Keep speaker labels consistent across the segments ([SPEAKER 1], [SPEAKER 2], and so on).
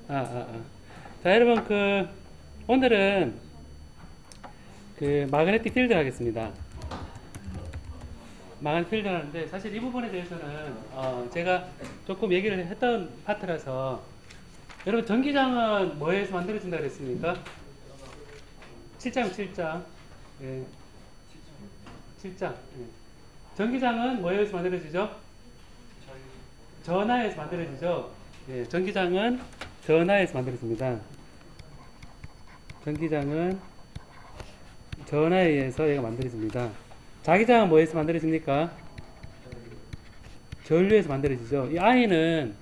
[SPEAKER 1] 자, 여러분, 오늘은 마그네틱 필드 하겠습니다. 마그네틱 필드 하는데, 사실 이 부분에 대해서는, 제가 조금 얘기를 했던 파트라서, 여러분, 전기장은 뭐에서 만들어진다 그랬습니까? 7장, 7장. 예, 7장. 예. 전기장은 뭐에서 만들어지죠? 전하에서 만들어지죠? 예, 전기장은 전하에서 만들어집니다. 전기장은 전하에 의해서 얘가 만들어집니다. 자기장은 뭐에서 만들어집니까? 전류에서 만들어지죠. 이 I는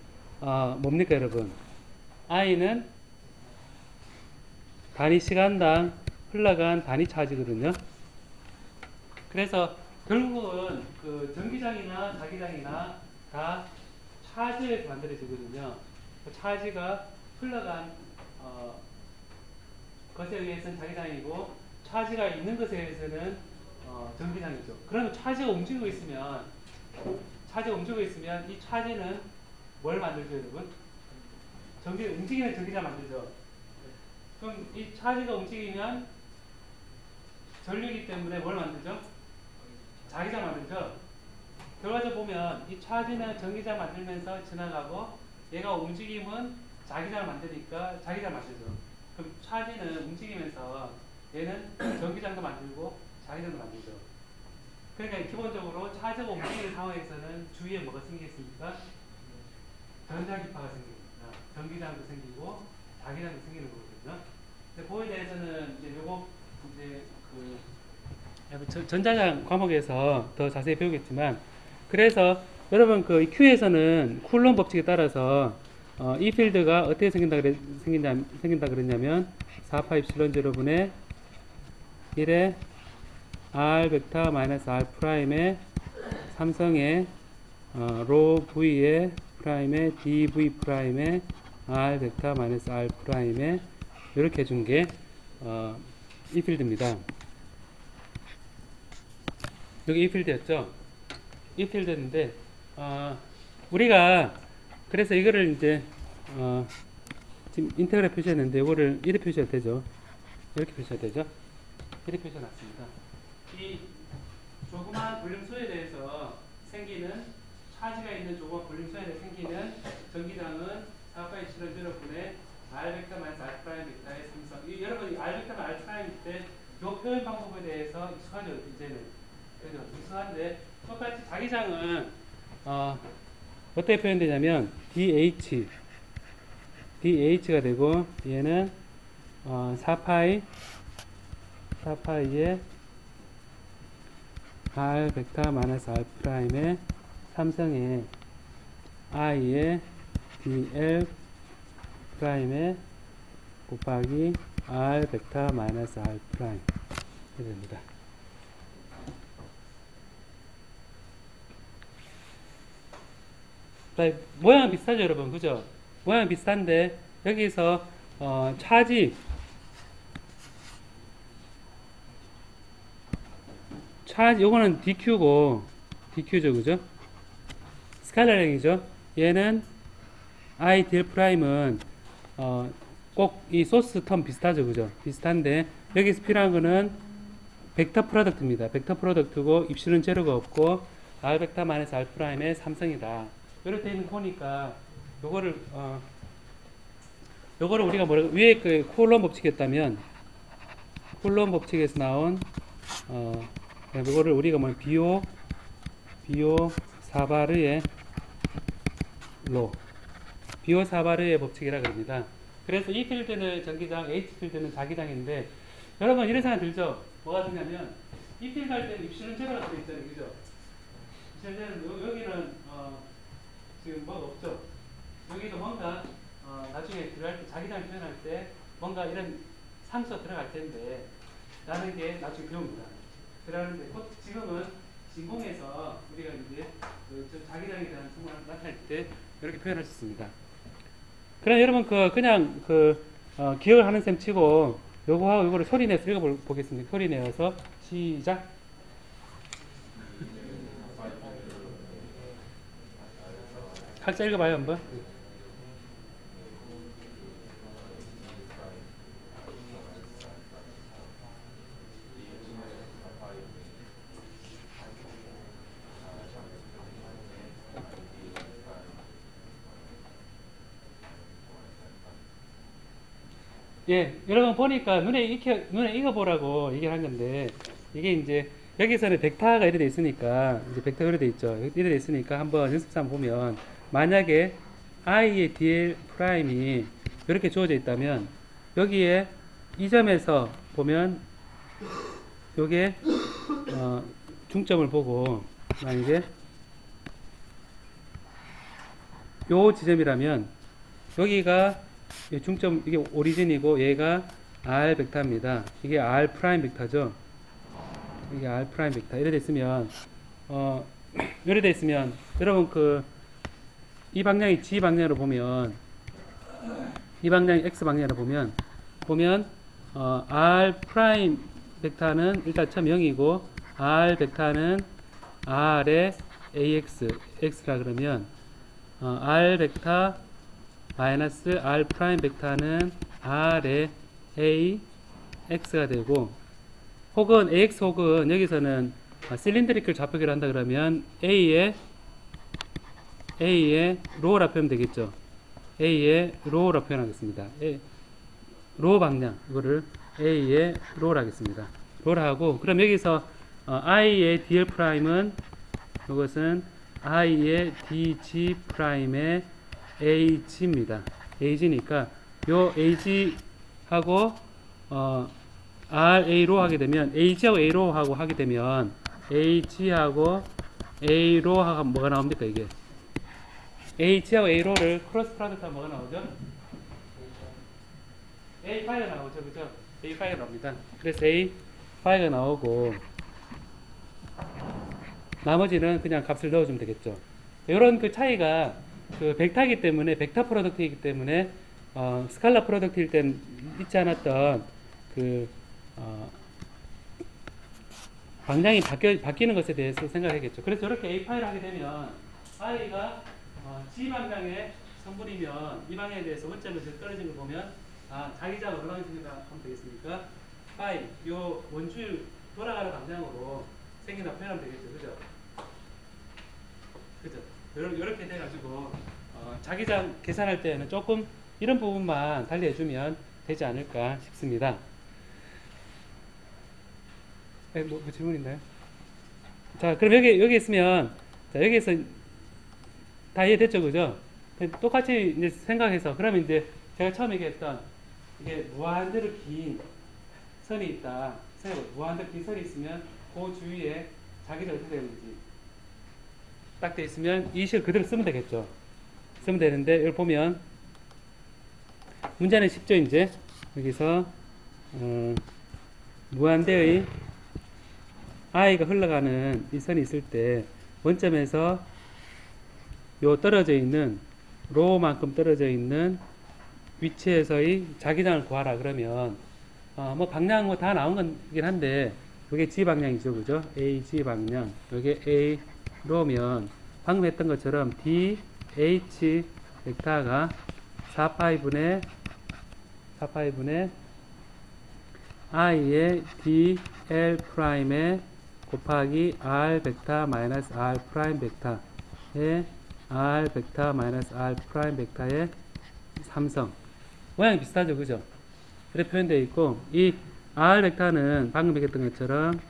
[SPEAKER 1] 뭡니까 여러분? I는 단위 시간당 흘러간 단위 차지거든요. 그래서 결국은 전기장이나 자기장이나 다 차지에서 만들어지거든요. 그 차지가 흘러간 것에 의해서는 자기장이고, 차지가 있는 것에 의해서는 전기장이죠. 그러면 차지가 움직이고 있으면 이 차지는 뭘 만들죠, 여러분? 움직이는 전기장 만들죠. 그럼 이 차지가 움직이면 전류이기 때문에 뭘 만들죠? 자기장 만들죠. 결과적으로 보면 이 차지는 전기장 만들면서 지나가고, 얘가 움직임은 자기장을 만드니까 자기장 만들죠. 그럼 차지는 움직이면서 얘는 전기장도 만들고 자기장도 만들죠. 그러니까 기본적으로 차지가 움직이는 상황에서는 주위에 뭐가 생기겠습니까? 전자기파가 생깁니다. 전기장도 생기고 자기장도 생기는 거거든요. 근데 그거에 대해서는 이제 전자장 과목에서 더 자세히 배우겠지만, 그래서 여러분 Q에서는 쿨롬 법칙에 따라서 이 필드가 어떻게 생긴다 그랬냐면 4파 입실론 제로분의 1에 R 벡터 마이너스 R 프라임의 삼성의 로 V의 프라임의 dV 프라임의 R 벡터 마이너스 R 프라임의 이렇게 해준 게 이 필드입니다. 여기 이 필드였죠. 이 필드인데 우리가 그래서 이거를 이제 지금 인테그랄 표시했는데 이거를 이렇게 표시해도 되죠. 이렇게 표시해도 되죠. 이렇게 표시해놨습니다. 이 조그만 볼륨소에 대해서 생기는 차지가 있는 조그만 볼륨소에 대해서 생기는 전기장은 4파이 실은 0분의 R 벡터 마이너스 R 프라임 벡터의 삼성. 여러분 R 벡터 마이너스 R 프라임 때 이 표현 방법에 대해서 익숙하죠. 이제는 그죠. 익숙한데 똑같이 자기장은 어떻게 표현되냐면 DH가 되고, 얘는 4파이의 R 벡터 마이너스 R 프라임의 삼성의 I의 DL 프라임의 곱하기 R 벡터 마이너스 R 프라임 이렇게 됩니다. 모양은 비슷하죠, 여러분, 그죠? 모양은 비슷한데 여기서 차지 요거는 DQ죠, 그죠? 스칼라량이죠. 얘는 IDL 프라임은 꼭 이 소스 텀 비슷하죠, 그죠? 비슷한데 여기서 필요한 거는 벡터 프로덕트입니다. 벡터 프로덕트고 입실은 제로가 없고 R 벡터 마이너스 R 프라임의 삼성이다. 이렇게 있는 거 보니까 요거를 우리가 위에 쿨롬 법칙이었다면 쿨롬 법칙에서 나온 요거를 우리가 비오 사바르의 법칙이라 그럽니다. 그래서 이 필드는 전기장, H 필드는 자기장인데, 여러분 이런 생각 들죠? 뭐가 드냐면 이 필드 할 때는 입실은 제로가 돼 있잖아요, 그죠? 입실은 제로, 여기는 지금 뭐가 없죠? 여기도 뭔가 나중에 들어갈 때, 자기장 표현할 때 뭔가 이런 상수가 들어갈 텐데 라는 게 나중에 배웁니다. 그러는데 지금은 진공에서 우리가 이제 자기장에 대한 성분을 나타낼 때 이렇게 표현할 수 있습니다. 그럼 여러분 그냥 기억을 하는 셈 치고 요거하고 요거를 소리 내서 읽어보겠습니다. 소리 내어서 시작. 각자 읽어봐요 한번. 예, 여러분 보니까 눈에 익어보라고 얘기를 한 건데, 이게 이제, 여기서는 벡터가 이렇게 돼 있으니까, 이제 벡터가 이렇게 돼 있죠. 이렇게 돼 있으니까 한번 연습상 보면, 만약에 i의 dl 프라임이 이렇게 주어져 있다면, 여기에 이 점에서 보면, 요게, 중점을 보고, 만약에, 요 지점이라면, 여기가 중점, 이게 오리진이고 얘가 R 벡터입니다. 이게 R 프라임 벡터죠. 이게 R 프라임 벡터. 이래 됐으면 이래 됐으면 여러분 이 방향이 G 방향으로 보면, 이 방향이 X 방향으로 보면 R 프라임 벡터는 일단 처음 0이고 R 벡터는 R의 AX, X라 그러면 R 벡터 마이너스 R 프라임 벡터는 R의 A, X가 되고, 혹은 AX 혹은 여기서는 실린드리컬 좌표기를 한다 그러면 A의 로우라 표현하면 되겠죠. A의 로우라 표현하겠습니다. 로우 방향, 이거를 A의 로우라 하겠습니다. 로우라 하고, 그럼 여기서 I의 DL 프라임은, 이것은 I의 DG 프라임의 AG입니다. AG니까 요 AG하고 RA로 하게 되면, AG하고 A로 하고 하게 되면 AG하고 A로 하고 뭐가 나옵니까? 이게 AG하고 A로를 크로스 프로덕트 하면 뭐가 나오죠? A 파이가 나오죠, 그죠? A 파이가 나옵니다. 그래서 A 파이가 나오고, 나머지는 그냥 값을 넣어주면 되겠죠. 이런 차이가 벡터이기 때문에, 벡터 프로덕트이기 때문에 스칼라 프로덕트일 땐 있지 않았던 방향이 바뀌는 것에 대해서 생각하겠죠. 그래서 이렇게 A 파이를 하게 되면 i가 G 방향의 성분이면 이 방향에 대해서 원점에서 떨어진 걸 보면 자기장 어느 방향인가 하면 되겠습니까? 파이, 요 원주 돌아가는 방향으로 생긴다 표현하면 되겠죠. 그죠? 그죠? 이렇게 돼가지고 자기장 계산할 때는 조금 이런 부분만 달리해주면 되지 않을까 싶습니다. 뭐 질문 있나요? 자, 그럼 여기 있으면, 자, 여기에서 다 이해됐죠, 그죠? 똑같이 이제 생각해서, 그러면 이제 제가 처음 얘기했던 이게 무한대로 긴 선이 있다. 무한대로 긴 선이 있으면 그 주위에 자기장 어떻게 되는지 딱 돼 있으면 이 식을 그대로 쓰면 되겠죠. 쓰면 되는데, 이걸 보면 문제는 쉽죠. 이제 여기서 무한대의 i가 흘러가는 이 선이 있을 때 원점에서 요 떨어져 있는 로만큼 떨어져 있는 위치에서의 자기장을 구하라 그러면 뭐 방향 뭐 다 나온 거긴 한데, 이게 G 방향이죠, 그죠? AG 방향. 이게 A 로면 방금 했던 것처럼 DH 벡터가 4파이분의 i의 DL 프라임에 곱하기 R 벡터 마이너스 R 프라임 벡터의 R 벡터 마이너스 R 프라임 벡터의 삼성. 모양이 비슷하죠, 그죠? 이렇게 표현되어 있고, 이 R 벡터는 방금 얘기했던 것처럼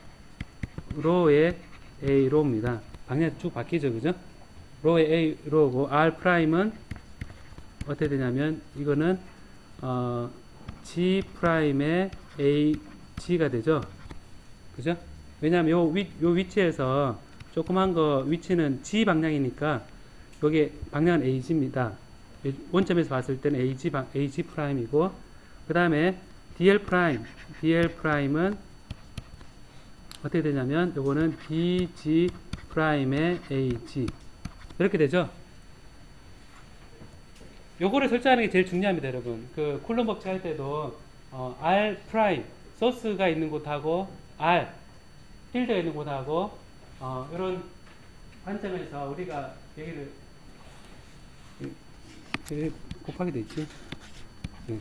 [SPEAKER 1] 로의 A 로입니다. 방향이 쭉 바뀌죠, 그죠? 로의 A 로고, R 프라임은 어떻게 되냐면 이거는 G 프라임의 A G가 되죠, 그죠? 왜냐하면 요 위치에서 조그만 거 위치는 G 방향이니까 여기 방향은 AG입니다. 원점에서 봤을 때는 AG 프라임이고, 그 다음에 DL 프라임은 어떻게 되냐면 요거는 DG 프라임의 AG 이렇게 되죠. 요거를 설정하는 게 제일 중요합니다, 여러분. 쿨럼 법칙 할 때도 R 프라임 소스가 있는 곳하고 R 필드가 있는 곳하고 이런 관점에서 우리가 얘기를 곱하게 돼 있지. 네.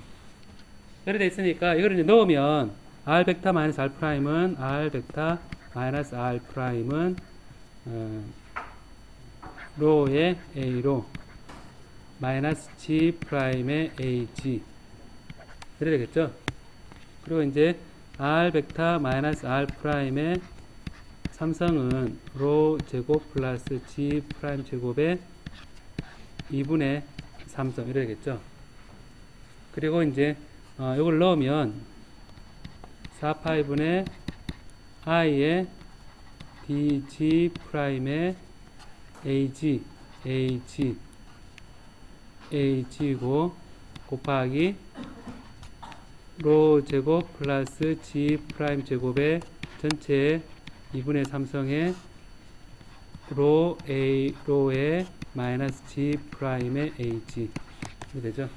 [SPEAKER 1] 이렇게 돼 있으니까 이거를 이제 넣으면 R 벡터 마이너스 R 프라임은 R 벡터 마이너스 R 프라임은 로의 A로 마이너스 G 프라임의 AG 이래야 되겠죠. 그리고 이제 r 벡터 마이너스 r 프라임의 삼성은 로 제곱 플러스 g 프라임 제곱의 2분의 3성 이래야 되겠죠. 그리고 이제 이걸 넣으면 4파이분의 i의 dg 프라임의 ag고 곱하기 로 제곱 플러스 g 프라임 제곱의 전체 2분의 3성의 로의 마이너스 g 프라임의 ag 이렇게 되죠.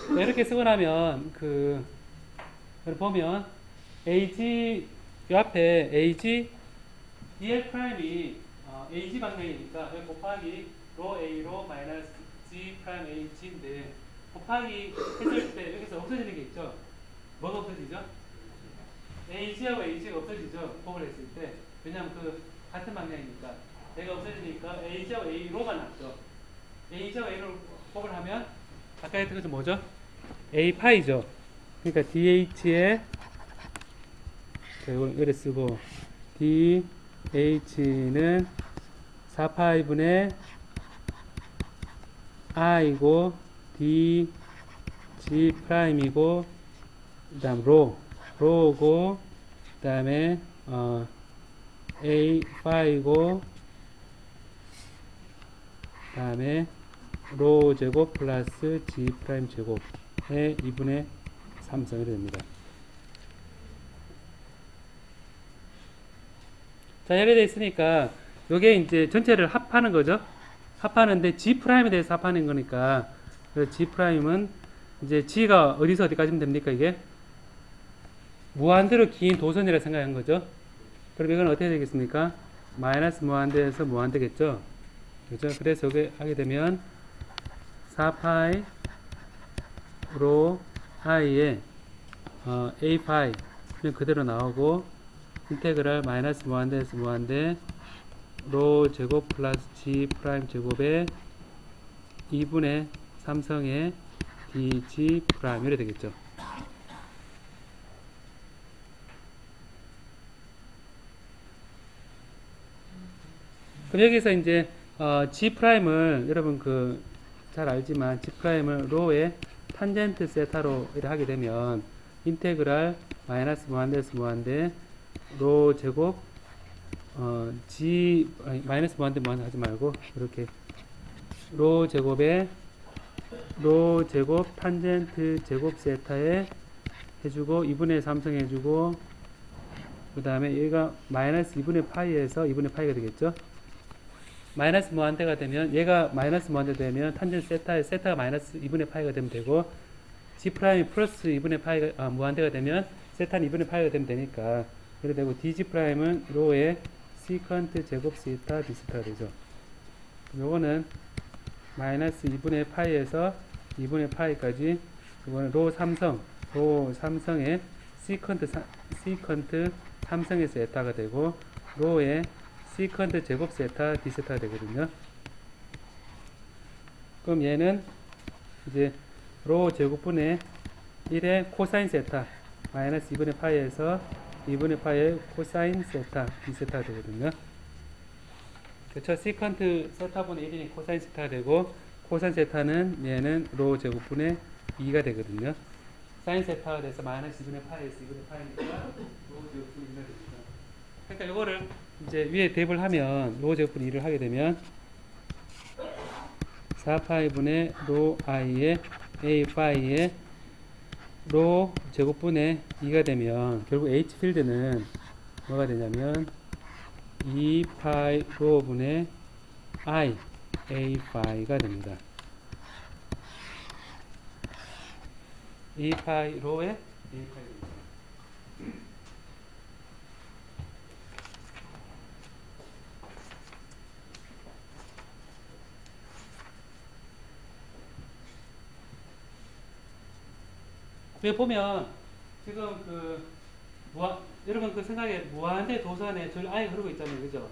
[SPEAKER 1] 이렇게 쓰고 나면 보면 ag 이 앞에 ag dl 프라임이 ag 방향이니까 여기 곱하기 로 a로 마이너스 g 프라임 ag인데 곱하기 했을 때 여기서 없어지는 게 있죠. 뭐가 없어지죠? ag하고 ag가 없어지죠. 곱을 했을 때. 왜냐하면 같은 방향이니까. 얘가 없어지니까 ag하고 a로만 남죠. ag하고 a로 곱을 하면 아까 했던 것은 뭐죠? a 파이죠. 그러니까 dh에 이렇게 쓰고 dh는 4파이분의 i고 dg 프라임이고 그 다음 로고 그 다음에 a 파이고 그 다음에 로 제곱 플러스 g 프라임 제곱의 2분의 3성이 됩니다. 자, 이렇게 되어 있으니까 요게 이제 전체를 합하는 거죠. 합하는데 g 프라임에 대해서 합하는 거니까 g 프라임은 이제 g가 어디서 어디까지면 됩니까? 이게 무한대로 긴 도선이라 생각한 거죠. 그럼 이건 어떻게 되겠습니까? 마이너스 무한대에서 무한대겠죠. 그죠? 그래서 이게 하게 되면 4파이 로 i에 a 파이 그대로 나오고 인테그랄 마이너스 무한대에서 무한대 로 제곱 플러스 g 프라임 제곱의 2분의 3성의 dg 프라임 이래 되겠죠. 그럼 여기서 이제 g 프라임을 여러분 잘 알지만 g 프라임을 로의 탄젠트 세타로 이렇게 하게 되면 인테그랄 마이너스 무한대에서 무한대 로 제곱 마이너스 무한대 하지 말고 이렇게 로 제곱에 로 제곱 탄젠트 제곱 세타에 해주고 2분의 3성 해주고 그 다음에 얘가 마이너스 2분의 파이에서 2분의 파이가 되겠죠. 마이너스 무한대가 되면 얘가 마이너스 무한대 되면 탄젠트 세타가 마이너스 2분의 파이가 되면 되고 g 프라임이 플러스 2분의 파이가 무한대가 되면 세타는 2분의 파이가 되면 되니까 그래 되고 dg 프라임은 로의 시컨트 제곱 시타 디스타가 되죠. 요거는 마이너스 2분의 파이에서 2분의 파이까지 이거는 로 3성의 시컨트 3성의 세타가 되고 로의 시컨트 제곱 세타 디세타가 되거든요. 그럼 얘는 이제 로 제곱분의 1의 코사인 세타 마이너스 2분의 파이에서 2분의 파이의 코사인 세타 디세타가 되거든요. 그쵸? 시컨트 세타분의 1이 코사인 세타가 되고 코사인 세타는 얘는 로 제곱분의 2가 되거든요. 사인 세타가 돼서 마이너스 2분의 파이에서 2분의 파이니까 로 제곱분의 2가 됩니다. 그러니까 이거를 이제 위에 대입을 하면 로 제곱분의 2를 하게 되면 4파이분의 로 i의 a 파이의 로 제곱분의 2가 되면 결국 h 필드는 뭐가 되냐면 2파이 로분의 i a 파이가 됩니다. 2파이 로의 a 파이가 됩니다. 여기 보면 지금 여러분 생각에 무한대 도선에 줄 아예 흐르고 있잖아요, 그죠?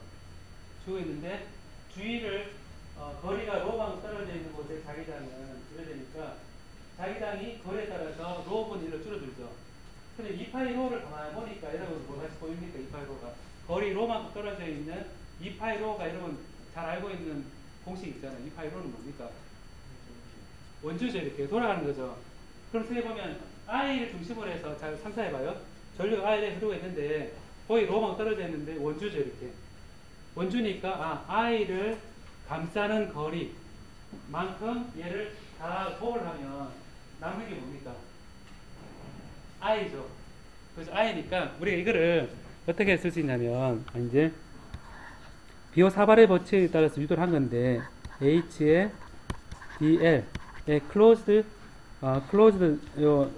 [SPEAKER 1] 주고 있는데 주위를 거리가 로방 떨어져 있는 곳에 자기장은 이래 되니까 자기장이 거리에 따라서 로분 1로 줄어들죠. 근데 2파이 로를 가만히 보니까 여러분 뭐 같이 보입니까? 2파이 로가 거리 로만큼 떨어져 있는 2파이 로가 여러분 잘 알고 있는 공식 있잖아요. 2파이 로는 뭡니까? 원주죠. 이렇게 돌아가는 거죠. 그럼 어떻게 보면 I를 중심으로 해서 잘 상상해봐요. 전류가 I에 흐르고 있는데 거의 로만 떨어져 있는데 원주죠. 이렇게 원주니까 I를 감싸는 거리만큼 얘를 다 곱을 하면 남는 게 뭡니까? I죠. 그래서 I니까 우리가 이거를 어떻게 쓸 수 있냐면 이제 비호 사발의 법칙에 따라서 유도를 한 건데 H의 DL의 closed 요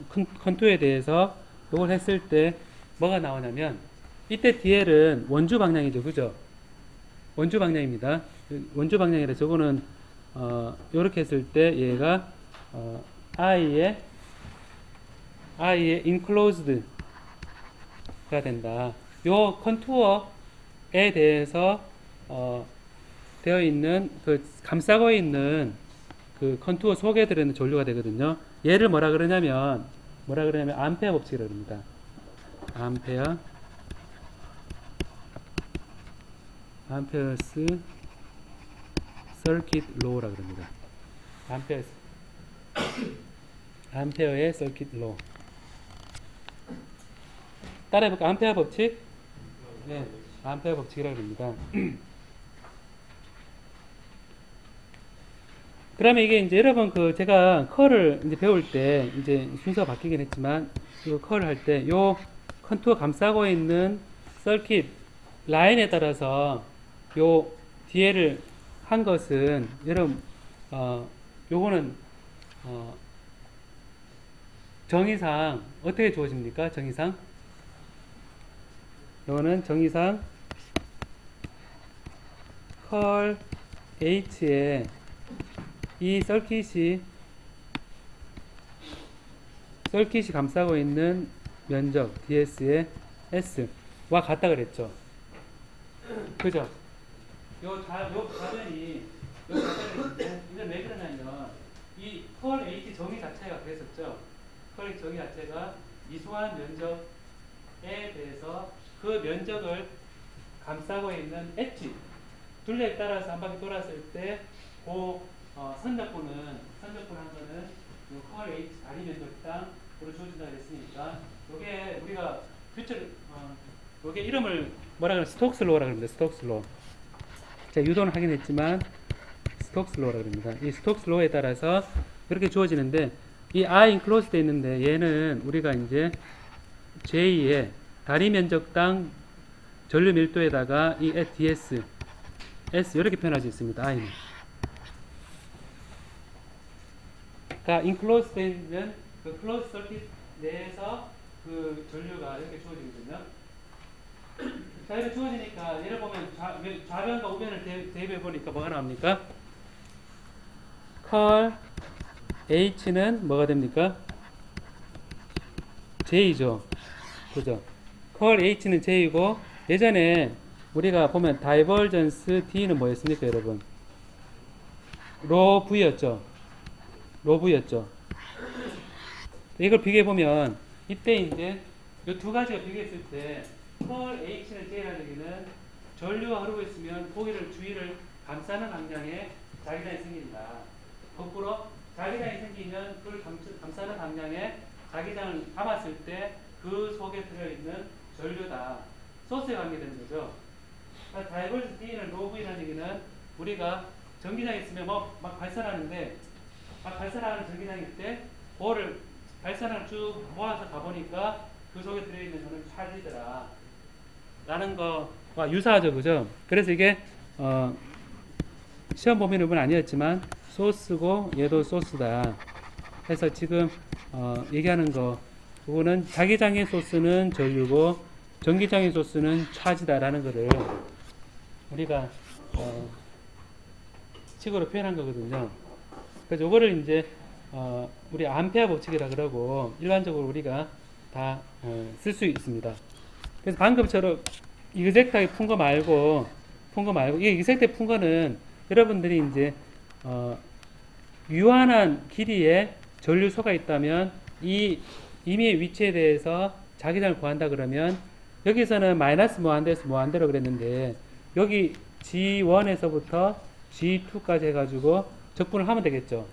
[SPEAKER 1] 컨투어에 대해서 이걸 했을 때 뭐가 나오냐면 이때 DL은 원주 방향이죠. 그죠? 원주 방향입니다. 원주 방향이라 저거는 요렇게 했을 때 얘가 I의 enclosed가 된다. 요 컨투어에 대해서 되어 있는 그 감싸고 있는 그 컨투어 속에 들어있는 전류가 되거든요. 얘를 뭐라 그러냐면 암페어 법칙이라고 합니다. 암페어스 서킷 로우라고 합니다. 암페어의 서킷 로우. 따라해볼까? 암페어 법칙? 네, 암페어 법칙이라고 합니다. 그러면 이게 이제 여러분 제가 컬을 이제 배울 때 이제 순서가 바뀌긴 했지만 이거 컬을 할 때 요 컨투어 감싸고 있는 서킷 라인에 따라서 요 DL을 한 것은 여러분 요거는 정의상 어떻게 주어집니까? 정의상 요거는 정의상 컬 H에 이 서킷이 감싸고 있는 면적 DS의 S와 같다 그랬죠. 그죠? 요 좌변이 이건 왜 그러냐면 이 컬 H 정의 자체가 그랬었죠. 컬 H 정의 자체가 이수한 면적에 대해서 그 면적을 감싸고 있는 엣지 둘레에 따라서 한 바퀴 돌았을 때 선적분한 거는 컬 H 다리 면적당으로 주어진다고 했으니까 요게 우리가 요게 이름을 뭐라 그러나 스톡스 로우라고 합니다. 스톡스 로우. 제가 유도는 하긴 했지만 스톡스 로우라고 합니다. 이 스톡스 로우에 따라서 그렇게 주어지는데 이 I enclosed 돼 있는데 얘는 우리가 이제 J의 다리 면적당 전류 밀도에다가 이 DS S 이렇게 표현할 수 있습니다. I는. 그러니까 enclosed 돼 있는 그 closed circuit 내에서 그 전류가 이렇게 주어지거든요. 자, 이렇게 주어지니까 예를 보면 좌변과 우변을 대입해 보니까 뭐가 나옵니까? 컬 H는 뭐가 됩니까? J죠. 그죠? 컬 H는 J이고 예전에 우리가 보면 다이버전스 D는 뭐였습니까, 여러분? 로 V였죠. 로 V였죠. 이걸 비교해 보면 이때 이제 이 두 가지가 비교했을 때 컬 H는 J라는 얘기는 전류가 흐르고 있으면 고기를 주위를 감싸는 방향에 자기장이 생긴다. 거꾸로 자기장이 생기면 그걸 감싸는 방향에 자기장을 감았을 때 그 속에 들어있는 전류다. 소스에 관계되는 거죠. 그러니까 다이버전스 D는 로 V라는 얘기는 우리가 전기장이 있으면 막 발산하는데 막 발산하는 전기장일 때 그거를 발산을 쭉 모아서 가보니까 그 속에 들어있는 전원이 차지더라 라는 거와 유사하죠. 그죠? 그래서 이게 시험 범위는 아니었지만 소스고 얘도 소스다 해서 지금 얘기하는 거 그거는 자기장의 소스는 전류고 전기장의 소스는 차지다라는 거를 우리가 식으로 표현한 거거든요. 그래서 요거를 이제 우리 암페어 법칙이라 그러고 일반적으로 우리가 다 쓸 수 있습니다. 그래서 방금처럼 이그젝트하게 푼 거 말고 이게 이그젝트하게 푼 거는 여러분들이 이제 유한한 길이의 전류소가 있다면 이 임의의 위치에 대해서 자기장을 구한다 그러면 여기서는 마이너스 무한대에서 무한대로 그랬는데 여기 G1에서부터 G2까지 해가지고 적분을 하면 되겠죠.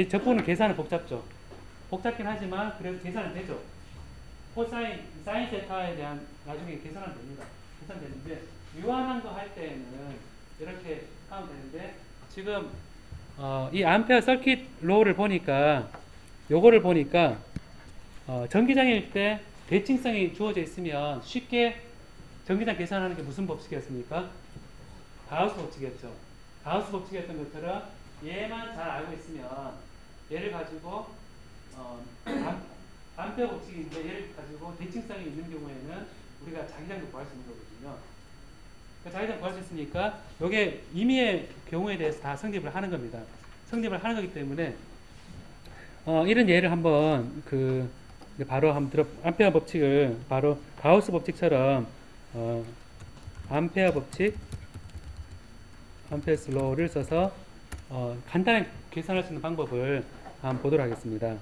[SPEAKER 1] 적분은 계산은 복잡죠. 복잡긴 하지만 그래도 계산은 되죠. 코사인, 사인 세타에 대한 나중에 계산은 됩니다. 계산되는데 유한한 거 할 때는 이렇게 하면 되는데 지금 이 암페어 서킷 로우를 보니까 요거를 보니까 전기장일 때 대칭성이 주어져 있으면 쉽게 전기장 계산하는 게 무슨 법칙이었습니까? 가우스 법칙이었죠. 가우스 법칙이었던 것처럼 얘만 잘 알고 있으면 얘를 가지고 암페어 법칙인데 얘를 가지고 대칭성이 있는 경우에는 우리가 자기장도 구할 수 있는 거거든요. 그러니까 자기장 구할 수 있으니까 이게 임의의 경우에 대해서 다 성립을 하는 겁니다. 성립을 하는 거기 때문에 이런 예를 한번 바로 한번 암페어 법칙을 바로 가우스 법칙처럼 암페어 법칙, 암페어스 로우를 써서 간단하게 계산할 수 있는 방법을 한번 보도록 하겠습니다.